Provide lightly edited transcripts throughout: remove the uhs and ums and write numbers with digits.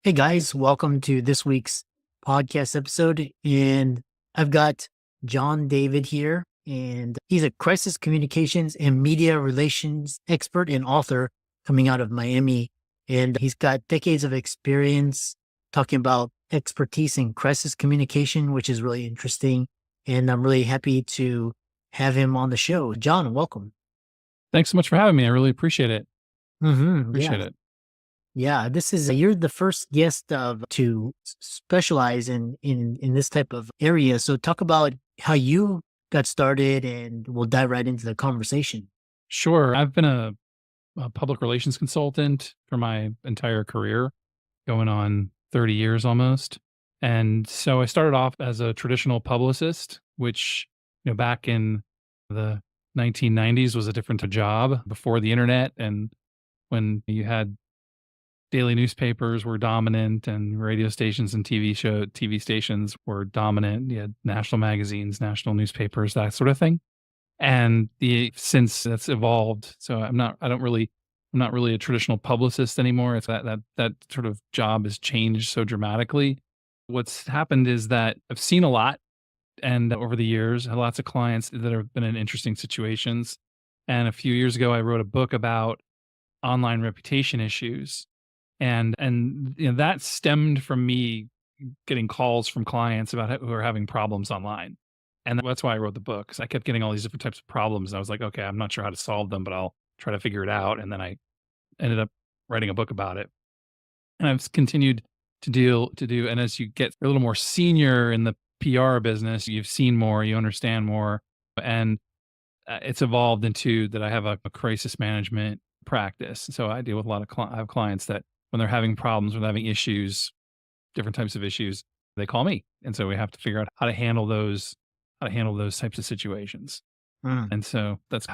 Hey guys, welcome to this week's podcast episode. And I've got John David here, and he's a crisis communications and media relations expert and author coming out of Miami. And he's got decades of experience talking about expertise in crisis communication, which is really interesting. And I'm really happy to have him on the show. John, welcome. Thanks so much for having me. I really appreciate it. Yeah. Appreciate it. Yeah, this is you're the first guest of to specialize in this type of area. So talk about how you got started, and we'll dive right into the conversation. Sure. I've been a public relations consultant for my entire career, going on 30 years almost. And so I started off as a traditional publicist, which, back in the 1990s was a different job before the internet. And when you had daily newspapers were dominant and radio stations and TV stations were dominant. You had national magazines, national newspapers, that sort of thing. And since that's evolved, so I'm not really a traditional publicist anymore. It's that sort of job has changed so dramatically. What's happened is that I've seen a lot, and over the years, had lots of clients that have been in interesting situations. And a few years ago, I wrote a book about online reputation issues, and that stemmed from me getting calls from clients who are having problems online. And that's why I wrote the book, because I kept getting all these different types of problems. And I was like, okay, I'm not sure how to solve them, but I'll try to figure it out. And then I ended up writing a book about it. And I've continued to do. And as you get a little more senior in the PR business, you've seen more, you understand more. And it's evolved into that I have a crisis management practice. So I deal with a lot of I have clients that when they're having problems, when they're having issues, different types of issues, they call me. And so we have to figure out how to handle those types of situations. Mm, And so that's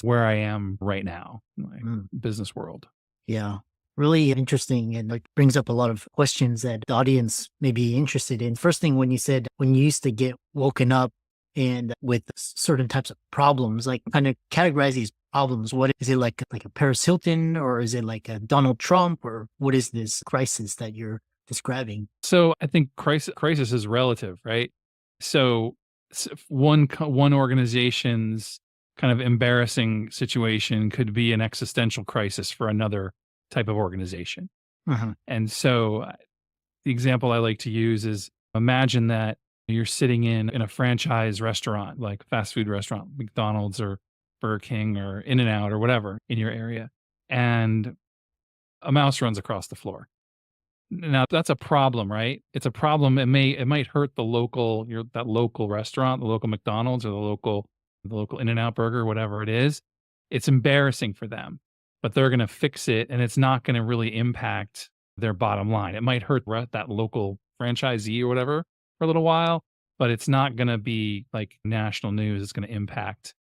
where I am right now in my mm. business world. Yeah, really interesting, and it brings up a lot of questions that the audience may be interested in. First thing, when you said when you used to get woken up and with certain types of problems, like kind of categorize these problems. What is it, like a Paris Hilton, or is it like a Donald Trump, or what is this crisis that you're describing? So I think crisis is relative, right? So one organization's kind of embarrassing situation could be an existential crisis for another type of organization. Uh-huh. And so the example I like to use is, imagine that you're sitting in a franchise restaurant, like fast food restaurant, McDonald's or Burger King or In-N-Out or whatever in your area, and a mouse runs across the floor. Now that's a problem, right? It's a problem. It might hurt that local restaurant, the local McDonald's or the local In-N-Out burger, whatever it is. It's embarrassing for them, but they're going to fix it, and it's not going to really impact their bottom line. It might hurt that local franchisee or whatever for a little while, but it's not going to be like national news. It's going to impact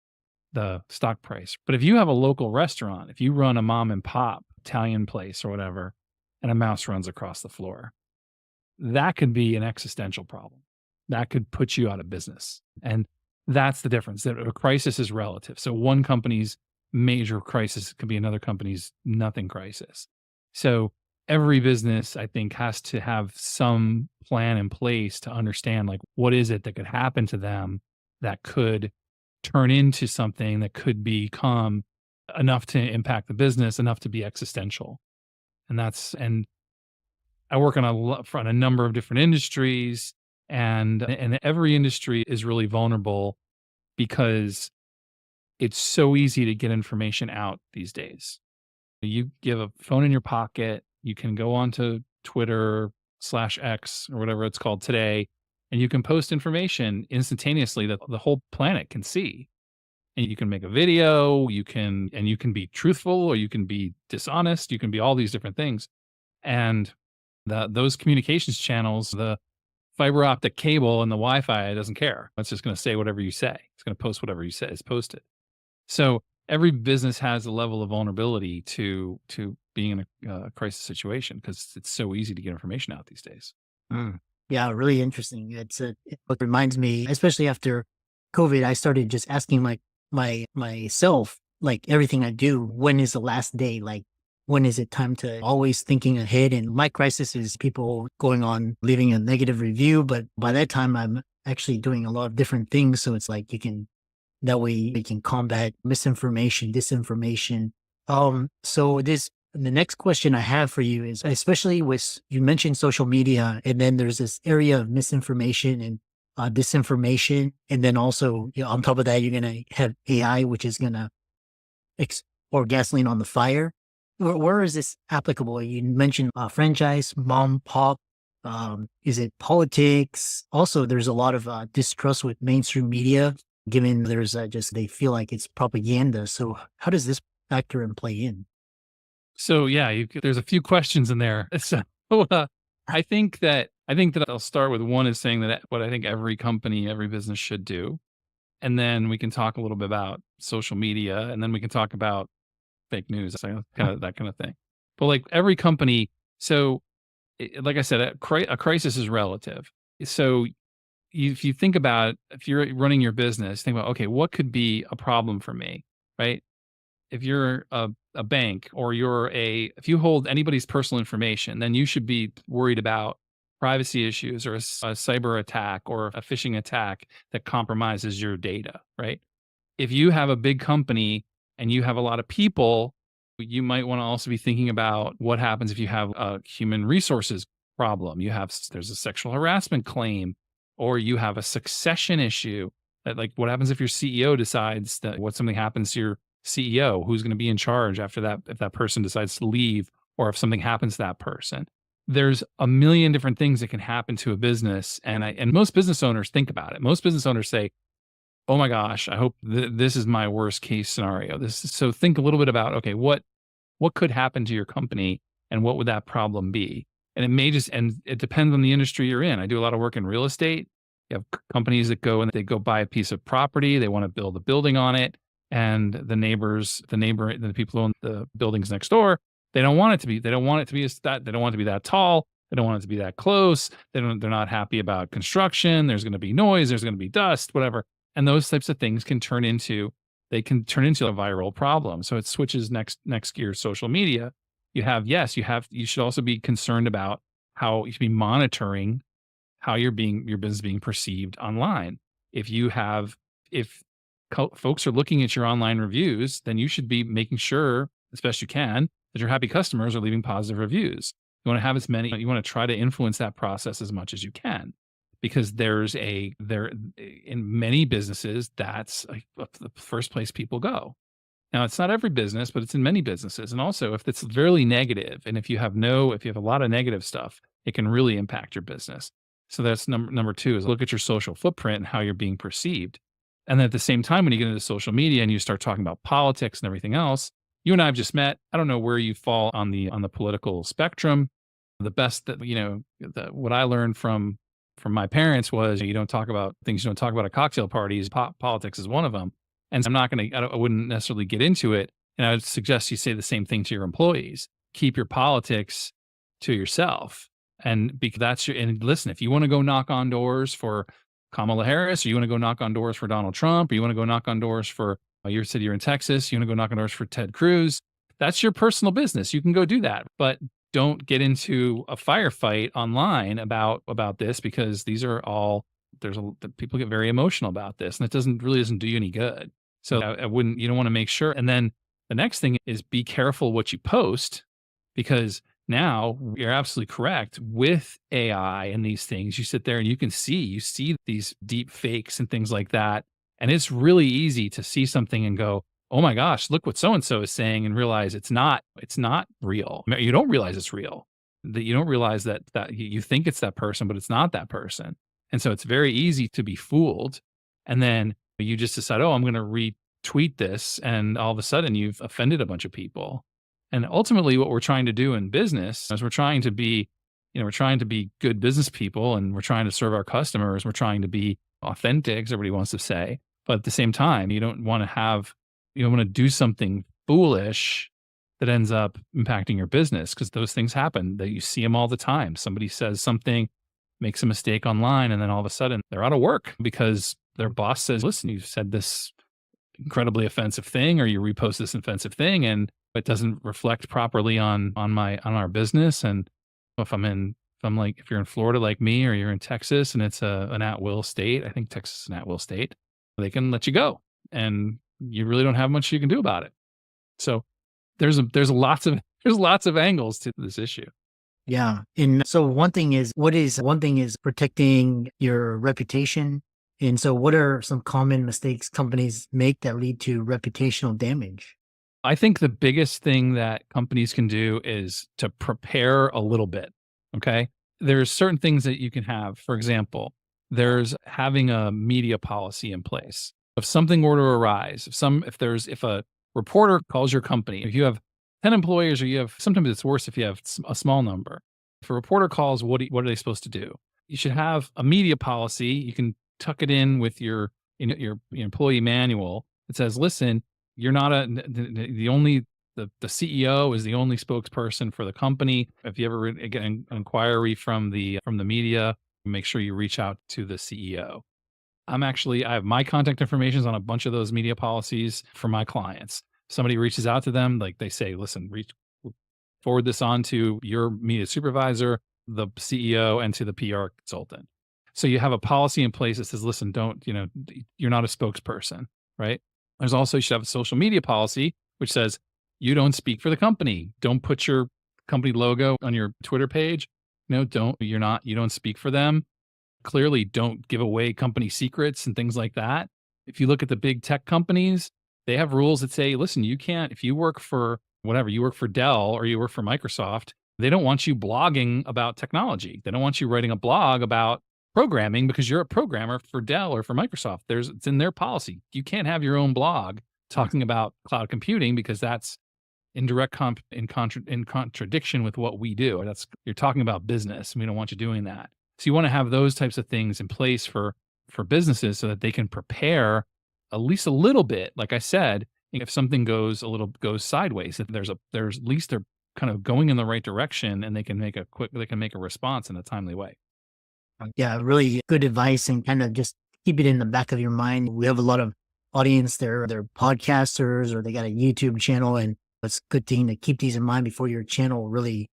the stock price. But if you have a local restaurant, if you run a mom and pop Italian place or whatever, and a mouse runs across the floor, that could be an existential problem. That could put you out of business. And that's the difference. That a crisis is relative. So one company's major crisis could be another company's nothing crisis. So every business, I think, has to have some plan in place to understand, like, what is it that could happen to them that could turn into something that could become enough to impact the business, enough to be existential. And I work on a number of different industries, and every industry is really vulnerable because it's so easy to get information out these days. You have a phone in your pocket, you can go onto Twitter/X or whatever it's called today, and you can post information instantaneously that the whole planet can see. And you can make a video, you can be truthful or you can be dishonest, you can be all these different things. And those communications channels, the fiber optic cable and the Wi-Fi, doesn't care. It's just going to say whatever you say. It's going to post whatever you say is posted. So every business has a level of vulnerability to being in a crisis situation because it's so easy to get information out these days. Mm. Yeah, really interesting. It reminds me, especially after COVID, I started just asking myself, like everything I do, when is the last day? Like when is it time to always thinking ahead? And my crisis is people going on leaving a negative review, but by that time I'm actually doing a lot of different things. So it's like that way you can combat misinformation, disinformation. So the next question I have for you is, especially with, you mentioned social media, and then there's this area of misinformation and disinformation. And then also, on top of that, you're going to have AI, which is going to pour gasoline on the fire. Where is this applicable? You mentioned franchise, mom, pop. Is it politics? Also, there's a lot of distrust with mainstream media, given there's they feel like it's propaganda. So how does this factor and play in? So yeah, there's a few questions in there. So I think that I'll start with one is saying that what I think every company, every business should do, and then we can talk a little bit about social media, and then we can talk about fake news, so kind of that kind of thing. But like every company, so like I said, a crisis is relative. So if you think about, if you're running your business, think about, okay, what could be a problem for me, right? If you're a bank, or if you hold anybody's personal information, then you should be worried about privacy issues, or a cyber attack, or a phishing attack that compromises your data, right? If you have a big company and you have a lot of people, you might want to also be thinking about what happens if you have a human resources problem. There's a sexual harassment claim, or you have a succession issue. That, like, what happens if your CEO decides that something happens to your CEO? Who's going to be in charge after that, if that person decides to leave, or if something happens to that person? There's a million different things that can happen to a business, and most business owners think about it. Most business owners say, oh my gosh, I hope this is my worst case scenario. So think a little bit about, okay, what could happen to your company, and what would that problem be? And it depends on the industry you're in. I do a lot of work in real estate. You have companies that go and they go buy a piece of property. They want to build a building on it. And the people who own the buildings next door, they don't want it to be they don't want it to be that tall. They don't want it to be that close. They're not happy about construction. There's going to be noise. There's going to be dust, whatever. And those types of things can turn into a viral problem. So it switches next gear, social media. You should also be concerned about how you should be monitoring how your business is being perceived online. If folks are looking at your online reviews, then you should be making sure, as best you can, that your happy customers are leaving positive reviews. You want to have you want to try to influence that process as much as you can, because in many businesses, that's the first place people go. Now, it's not every business, but it's in many businesses. And also, if it's really negative, and if you have a lot of negative stuff, it can really impact your business. So that's number two, is look at your social footprint and how you're being perceived. And then at the same time, when you get into social media and you start talking about politics and everything else, you and I have just met. I don't know where you fall on the political spectrum. The best what I learned from my parents was, you don't talk about things you don't talk about at cocktail parties. Politics is one of them. And so I wouldn't necessarily get into it. And I would suggest you say the same thing to your employees. Keep your politics to yourself. And because and listen, if you want to go knock on doors for Kamala Harris, or you want to go knock on doors for Donald Trump, or you want to go knock on doors for your city, you're in Texas, you want to go knock on doors for Ted Cruz, that's your personal business. You can go do that. But don't get into a firefight online about this, because people get very emotional about this, and it doesn't do you any good. So you don't want to make sure. And then the next thing is, be careful what you post, because now you're absolutely correct with AI and these things. You sit there and you see these deep fakes and things like that. And it's really easy to see something and go, oh my gosh, look what so-and-so is saying, and realize it's not real. You don't realize it's real. That you don't realize that you think it's that person, but it's not that person. And so it's very easy to be fooled. And then you just decide, oh, I'm going to retweet this. And all of a sudden you've offended a bunch of people. And ultimately what we're trying to do in business is we're trying to be good business people, and we're trying to serve our customers. We're trying to be authentic, as everybody wants to say. But at the same time, you don't want to do something foolish that ends up impacting your business, because those things happen. That you see them all the time. Somebody says something, makes a mistake online, and then all of a sudden they're out of work because their boss says, listen, you said this incredibly offensive thing, or you repost this offensive thing, and it doesn't reflect properly on our business. And if you're in Florida like me, or you're in Texas and it's an at-will state, I think Texas is an at-will state, they can let you go, and you really don't have much you can do about it. So there's lots of there's lots of angles to this issue. Yeah. And so one thing is protecting your reputation. And so what are some common mistakes companies make that lead to reputational damage? I think the biggest thing that companies can do is to prepare a little bit. Okay. There's certain things that you can have. For example, there's having a media policy in place. If something were to arise, if a reporter calls your company, if you have 10 employees, or sometimes it's worse if you have a small number. If a reporter calls, what are they supposed to do? You should have a media policy. You can tuck it in with your employee manual. It says, listen, you're not the CEO is the only spokesperson for the company. If you ever get an inquiry from the media, make sure you reach out to the CEO. I have my contact information on a bunch of those media policies for my clients. Somebody reaches out to them, like they say, listen, forward this on to your media supervisor, the CEO, and to the PR consultant. So you have a policy in place that says, listen, you're not a spokesperson, right? There's also, you should have a social media policy, which says you don't speak for the company. Don't put your company logo on your Twitter page. You don't speak for them. Clearly don't give away company secrets and things like that. If you look at the big tech companies, they have rules that say, listen, you can't, if you work for whatever, you work for Dell or you work for Microsoft, they don't want you blogging about technology. They don't want you writing a blog about programming because you're a programmer for Dell or for Microsoft. It's in their policy. You can't have your own blog talking about cloud computing because that's in contradiction with what we do. You're talking about business, and we don't want you doing that. So you want to have those types of things in place for businesses so that they can prepare at least a little bit. Like I said, if something goes sideways, that there's at least they're kind of going in the right direction, and they can make a response in a timely way. Yeah, really good advice, and kind of just keep it in the back of your mind. We have a lot of audience, they're podcasters, or they got a YouTube channel, and it's a good thing to keep these in mind before your channel really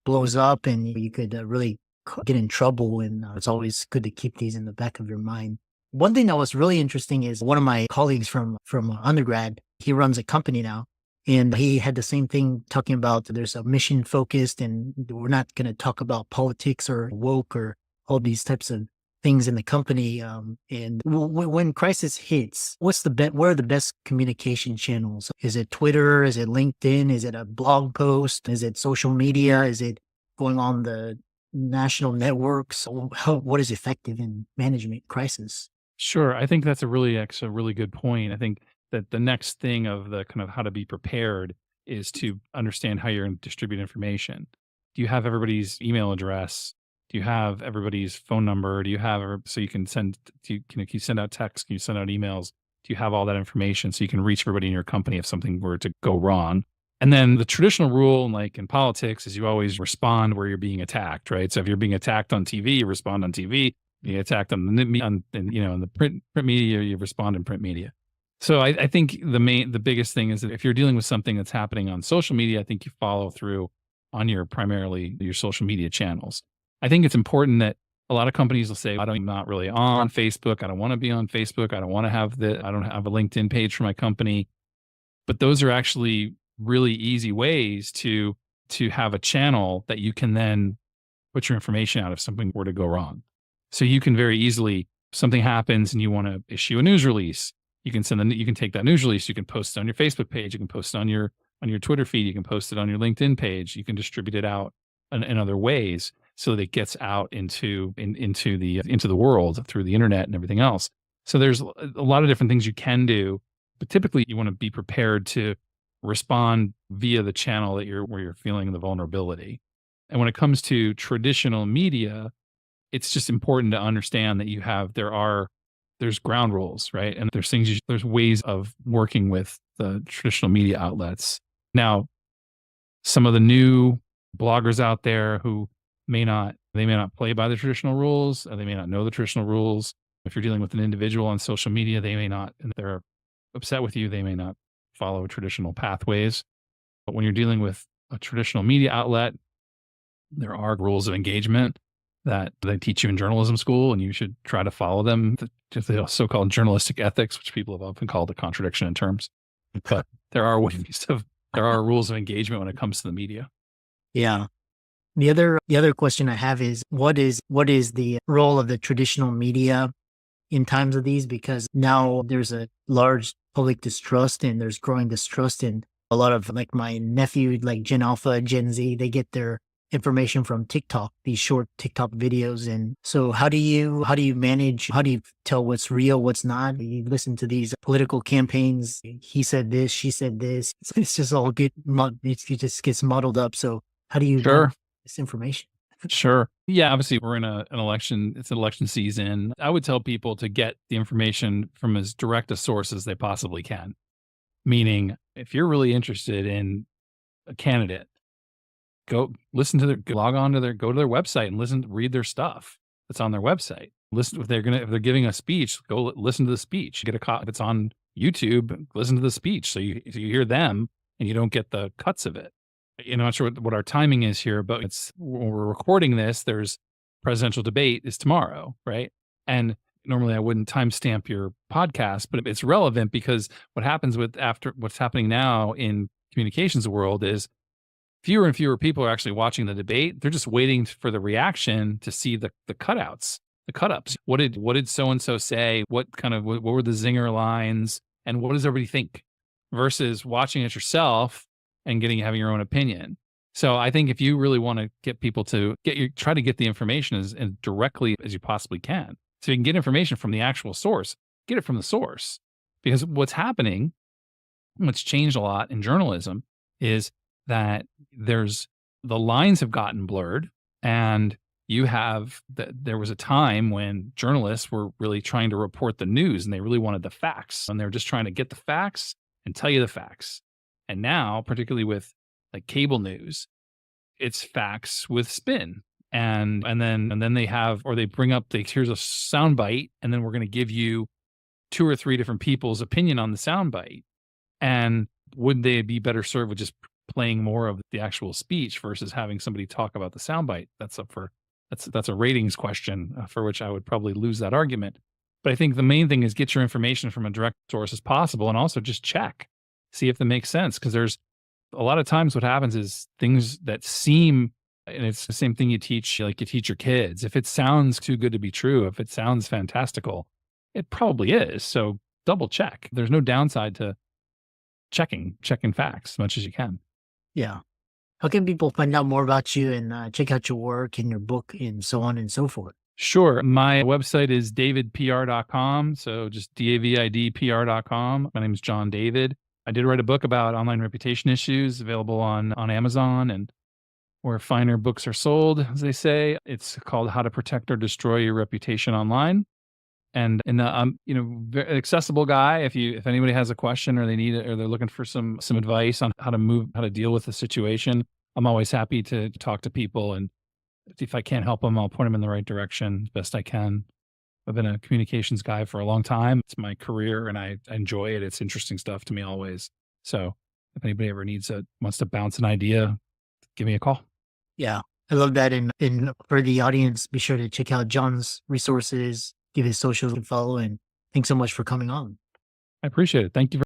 blows up and you could really get in trouble. And it's always good to keep these in the back of your mind. One thing that was really interesting is one of my colleagues from undergrad, he runs a company now, and he had the same thing talking about there's a mission focused, and we're not going to talk about politics or woke or all these types of things in the company. And when crisis hits, what are the best communication channels? Is it Twitter? Is it LinkedIn? Is it a blog post? Is it social media? Is it going on the national networks? What is effective in management crisis? Sure. I think that's a really good point. I think that the next thing of the kind of how to be prepared is to understand how you're going to distribute information. Do you have everybody's email address? Do you have everybody's phone number? Do you have, so you can send, can you send out texts? Can you send out emails? Do you have all that information so you can reach everybody in your company if something were to go wrong? And then the traditional rule, like in politics, is you always respond where you're being attacked, right? So if you're being attacked on TV, you respond on TV. You get attacked in the print media, you respond in print media. So I think the biggest thing is that if you're dealing with something that's happening on social media, I think you follow through on primarily your social media channels. I think it's important that a lot of companies will say, I'm not really on Facebook. I don't want to be on Facebook. I don't have a LinkedIn page for my company. But those are actually really easy ways to have a channel that you can then put your information out if something were to go wrong. So you can very easily, if something happens and you want to issue a news release, you can take that news release, you can post it on your Facebook page, you can post it on your Twitter feed, you can post it on your LinkedIn page, you can distribute it out in other ways so that it gets out into the world through the internet and everything else. So there's a lot of different things you can do, but typically you want to be prepared to respond via the channel where you're feeling the vulnerability. And when it comes to traditional media, it's just important to understand that there's ground rules, right? And there's ways of working with the traditional media outlets. Now, some of the new bloggers out there who may not play by the traditional rules, they may not know the traditional rules. If you're dealing with an individual on social media, they may not, and they're upset with you, they may not follow traditional pathways. But when you're dealing with a traditional media outlet, there are rules of engagement that they teach you in journalism school, and you should try to follow them. Just the so-called journalistic ethics, which people have often called a contradiction in terms. But there are rules of engagement when it comes to the media. Yeah. The other question I have is what is the role of the traditional media in times of these? Because now there's a large public distrust and there's growing distrust, and a lot of like my nephew, like Gen Alpha, Gen Z, they get their information from TikTok, these short TikTok videos. And so how do you tell what's real, what's not? You listen to these political campaigns. He said this, she said this. It's just all it just gets muddled up. So how do you Sure. this information? Sure. Yeah. Obviously, we're in an election. It's an election season. I would tell people to get the information from as direct a source as they possibly can. Meaning, if you're really interested in a candidate, go listen to go to their website and read their stuff that's on their website. Listen if they're giving a speech, go listen to the speech. Get a copy. If it's on YouTube, listen to the speech so you hear them and you don't get the cuts of it. I'm not sure what our timing is here, but when we're recording this, there's presidential debate is tomorrow, right? And normally I wouldn't timestamp your podcast, but it's relevant because what happens after what's happening now in communications world is fewer and fewer people are actually watching the debate. They're just waiting for the reaction to see the cutouts, the cut-ups. What did so-and-so say? What were the zinger lines? And what does everybody think? Versus watching it yourself and having your own opinion. So I think if you really want to get people to try to get the information as directly as you possibly can. So you can get information from the actual source, get it from the source. Because what's happening, what's changed a lot in journalism is that the lines have gotten blurred, and there was a time when journalists were really trying to report the news and they really wanted the facts, and they were just trying to get the facts and tell you the facts. And now, particularly with like cable news, it's facts with spin. And then they bring up here's a soundbite, and then we're going to give you 2 or 3 different people's opinion on the soundbite. And would they be better served with just playing more of the actual speech versus having somebody talk about the soundbite? That's a ratings question for which I would probably lose that argument. But I think the main thing is get your information from a direct source as possible, and also just see if it makes sense. Because there's a lot of times what happens is things that seem, and it's the same thing you teach your kids. If it sounds too good to be true, if it sounds fantastical, it probably is. So double check. There's no downside to checking facts as much as you can. Yeah. How can people find out more about you and check out your work and your book and so on and so forth? Sure. My website is davidpr.com. So just DAVIDPR.com. My name is John David. I did write a book about online reputation issues, available on Amazon and where finer books are sold, as they say. It's called How to Protect or Destroy Your Reputation Online. And I'm very accessible guy. If anybody has a question or they need it, or they're looking for some advice on how to deal with the situation, I'm always happy to talk to people. And if I can't help them, I'll point them in the right direction as best I can. I've been a communications guy for a long time. It's my career and I enjoy it. It's interesting stuff to me always. So if anybody ever wants to bounce an idea, give me a call. Yeah, I love that. And for the audience, be sure to check out John's resources, give his socials a follow, and thanks so much for coming on. I appreciate it. Thank you.